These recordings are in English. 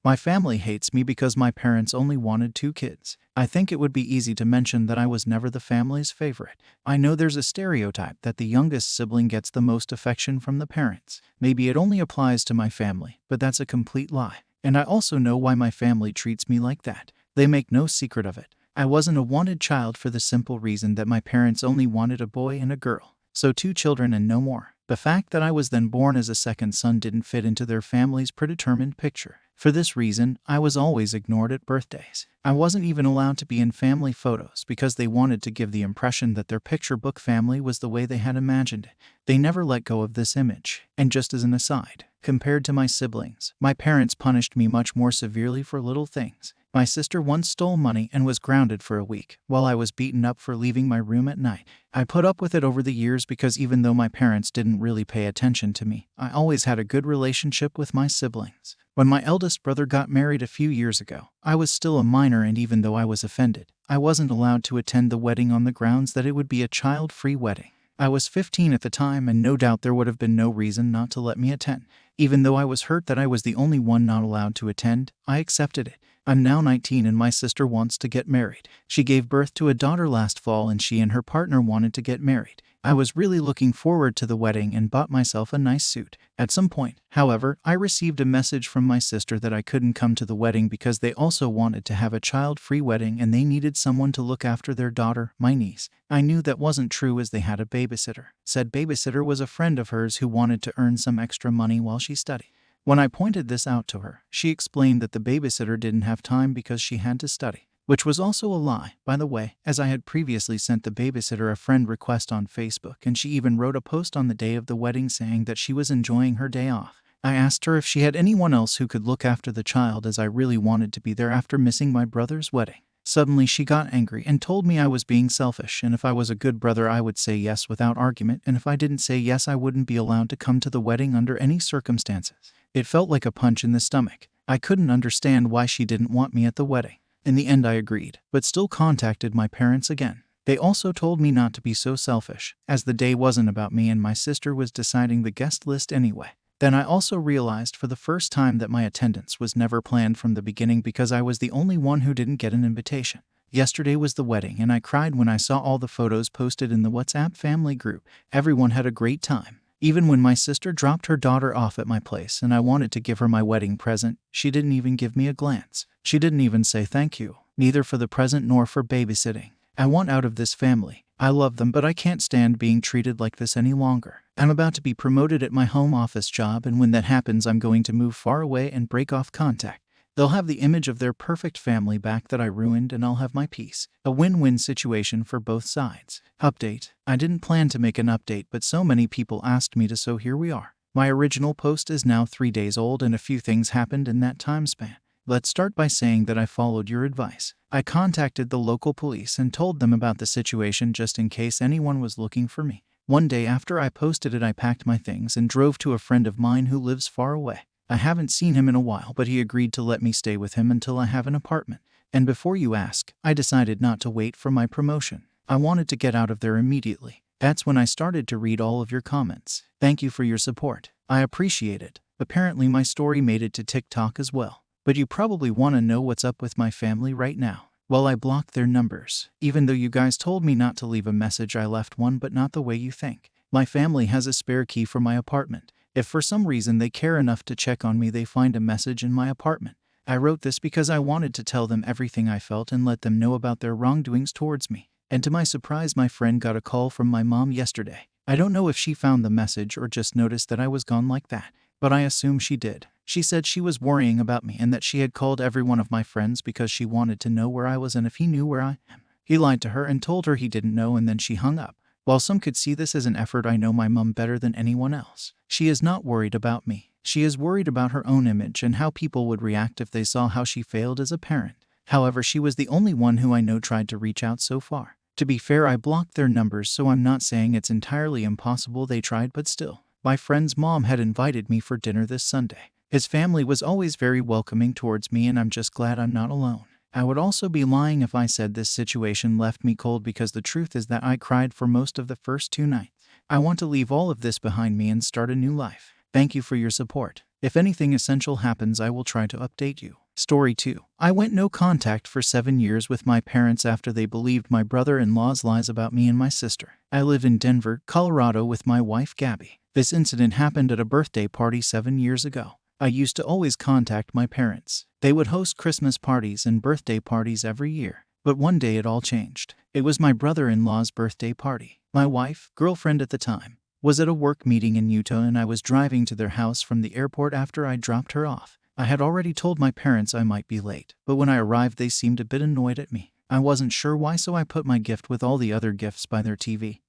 My family hates me because my parents only wanted 2 kids. I think it would be easy to mention that I was never the family's favorite. I know there's a stereotype that the youngest sibling gets the most affection from the parents. Maybe it only applies to my family, but that's a complete lie. And I also know why my family treats me like that. They make no secret of it. I wasn't a wanted child for the simple reason that my parents only wanted a boy and a girl. So 2 children and no more. The fact that I was then born as a second son didn't fit into their family's predetermined picture. For this reason, I was always ignored at birthdays. I wasn't even allowed to be in family photos because they wanted to give the impression that their picture book family was the way they had imagined it. They never let go of this image. And just as an aside, compared to my siblings, my parents punished me much more severely for little things. My sister once stole money and was grounded for a week, while I was beaten up for leaving my room at night. I put up with it over the years because even though my parents didn't really pay attention to me, I always had a good relationship with my siblings. When my eldest brother got married a few years ago, I was still a minor, and even though I was offended, I wasn't allowed to attend the wedding on the grounds that it would be a child-free wedding. I was 15 at the time, and no doubt there would have been no reason not to let me attend. Even though I was hurt that I was the only one not allowed to attend, I accepted it. I'm now 19 and my sister wants to get married. She gave birth to a daughter last fall and she and her partner wanted to get married. I was really looking forward to the wedding and bought myself a nice suit. At some point, however, I received a message from my sister that I couldn't come to the wedding because they also wanted to have a child-free wedding and they needed someone to look after their daughter, my niece. I knew that wasn't true as they had a babysitter. Said babysitter was a friend of hers who wanted to earn some extra money while she studied. When I pointed this out to her, she explained that the babysitter didn't have time because she had to study. Which was also a lie, by the way, as I had previously sent the babysitter a friend request on Facebook and she even wrote a post on the day of the wedding saying that she was enjoying her day off. I asked her if she had anyone else who could look after the child as I really wanted to be there after missing my brother's wedding. Suddenly she got angry and told me I was being selfish and if I was a good brother I would say yes without argument and if I didn't say yes I wouldn't be allowed to come to the wedding under any circumstances. It felt like a punch in the stomach. I couldn't understand why she didn't want me at the wedding. In the end I agreed, but still contacted my parents again. They also told me not to be so selfish, as the day wasn't about me and my sister was deciding the guest list anyway. Then I also realized for the first time that my attendance was never planned from the beginning because I was the only one who didn't get an invitation. Yesterday was the wedding and I cried when I saw all the photos posted in the WhatsApp family group. Everyone had a great time. Even when my sister dropped her daughter off at my place and I wanted to give her my wedding present, she didn't even give me a glance. She didn't even say thank you, neither for the present nor for babysitting. I want out of this family. I love them, but I can't stand being treated like this any longer. I'm about to be promoted at my home office job, and when that happens, I'm going to move far away and break off contact. They'll have the image of their perfect family back that I ruined, and I'll have my peace. A win-win situation for both sides. Update. I didn't plan to make an update, but so many people asked me to, so here we are. My original post is now 3 days old, and a few things happened in that time span. Let's start by saying that I followed your advice. I contacted the local police and told them about the situation just in case anyone was looking for me. One day after I posted it, I packed my things and drove to a friend of mine who lives far away. I haven't seen him in a while, but he agreed to let me stay with him until I have an apartment. And before you ask, I decided not to wait for my promotion. I wanted to get out of there immediately. That's when I started to read all of your comments. Thank you for your support. I appreciate it. Apparently my story made it to TikTok as well. But you probably want to know what's up with my family right now. Well, I blocked their numbers. Even though you guys told me not to leave a message, I left one, but not the way you think. My family has a spare key for my apartment. If for some reason they care enough to check on me, they find a message in my apartment. I wrote this because I wanted to tell them everything I felt and let them know about their wrongdoings towards me. And to my surprise, my friend got a call from my mom yesterday. I don't know if she found the message or just noticed that I was gone like that, but I assume she did. She said she was worrying about me and that she had called every one of my friends because she wanted to know where I was and if he knew where I am. He lied to her and told her he didn't know, and then she hung up. While some could see this as an effort, I know my mom better than anyone else. She is not worried about me. She is worried about her own image and how people would react if they saw how she failed as a parent. However, she was the only one who I know tried to reach out so far. To be fair, I blocked their numbers, so I'm not saying it's entirely impossible they tried, but still. My friend's mom had invited me for dinner this Sunday. His family was always very welcoming towards me, and I'm just glad I'm not alone. I would also be lying if I said this situation left me cold, because the truth is that I cried for most of the first 2 nights. I want to leave all of this behind me and start a new life. Thank you for your support. If anything essential happens, I will try to update you. Story 2. I went no contact for 7 years with my parents after they believed my brother-in-law's lies about me and my sister. I live in Denver, Colorado with my wife Gabby. This incident happened at a birthday party 7 years ago. I used to always contact my parents. They would host Christmas parties and birthday parties every year. But one day it all changed. It was my brother-in-law's birthday party. My wife, girlfriend at the time, was at a work meeting in Utah and I was driving to their house from the airport after I dropped her off. I had already told my parents I might be late, but when I arrived they seemed a bit annoyed at me. I wasn't sure why, so I put my gift with all the other gifts by their TV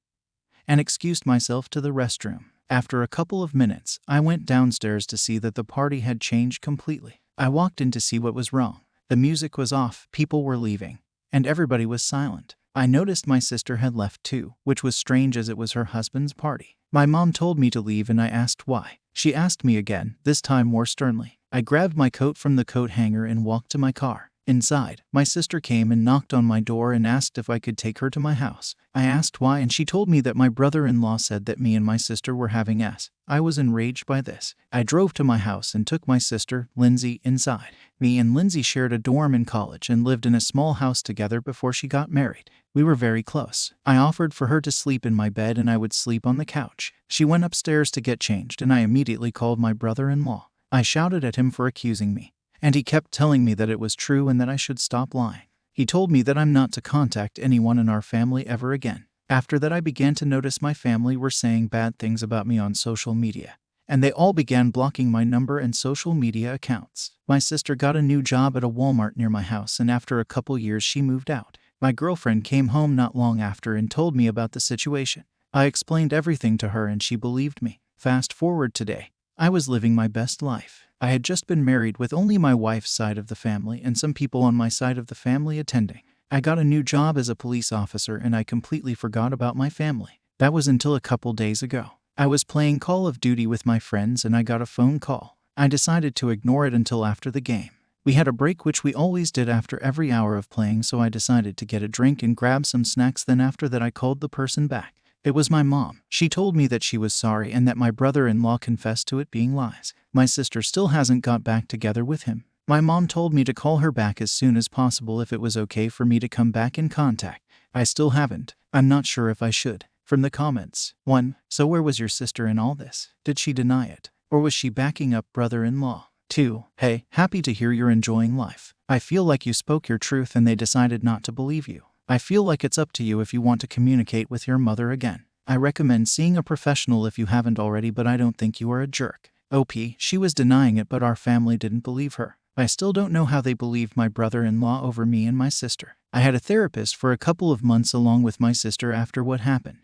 and excused myself to the restroom. After a couple of minutes, I went downstairs to see that the party had changed completely. I walked in to see what was wrong. The music was off, people were leaving, and everybody was silent. I noticed my sister had left too, which was strange as it was her husband's party. My mom told me to leave and I asked why. She asked me again, this time more sternly. I grabbed my coat from the coat hanger and walked to my car. Inside, my sister came and knocked on my door and asked if I could take her to my house. I asked why and she told me that my brother-in-law said that me and my sister were having sex. I was enraged by this. I drove to my house and took my sister, Lindsay, inside. Me and Lindsay shared a dorm in college and lived in a small house together before she got married. We were very close. I offered for her to sleep in my bed and I would sleep on the couch. She went upstairs to get changed and I immediately called my brother-in-law. I shouted at him for accusing me, and he kept telling me that it was true and that I should stop lying. He told me that I'm not to contact anyone in our family ever again. After that, I began to notice my family were saying bad things about me on social media, and they all began blocking my number and social media accounts. My sister got a new job at a Walmart near my house, and after a couple years she moved out. My girlfriend came home not long after and told me about the situation. I explained everything to her and she believed me. Fast forward today. I was living my best life. I had just been married with only my wife's side of the family and some people on my side of the family attending. I got a new job as a police officer and I completely forgot about my family. That was until a couple days ago. I was playing Call of Duty with my friends and I got a phone call. I decided to ignore it until after the game. We had a break, which we always did after every hour of playing, so I decided to get a drink and grab some snacks. Then after that I called the person back. It was my mom. She told me that she was sorry and that my brother-in-law confessed to it being lies. My sister still hasn't got back together with him. My mom told me to call her back as soon as possible if it was okay for me to come back in contact. I still haven't. I'm not sure if I should. From the comments. 1. So where was your sister in all this? Did she deny it? Or was she backing up brother-in-law? 2. Hey, happy to hear you're enjoying life. I feel like you spoke your truth and they decided not to believe you. I feel like it's up to you if you want to communicate with your mother again. I recommend seeing a professional if you haven't already, but I don't think you are a jerk. OP, she was denying it, but our family didn't believe her. I still don't know how they believed my brother-in-law over me and my sister. I had a therapist for a couple of months along with my sister after what happened.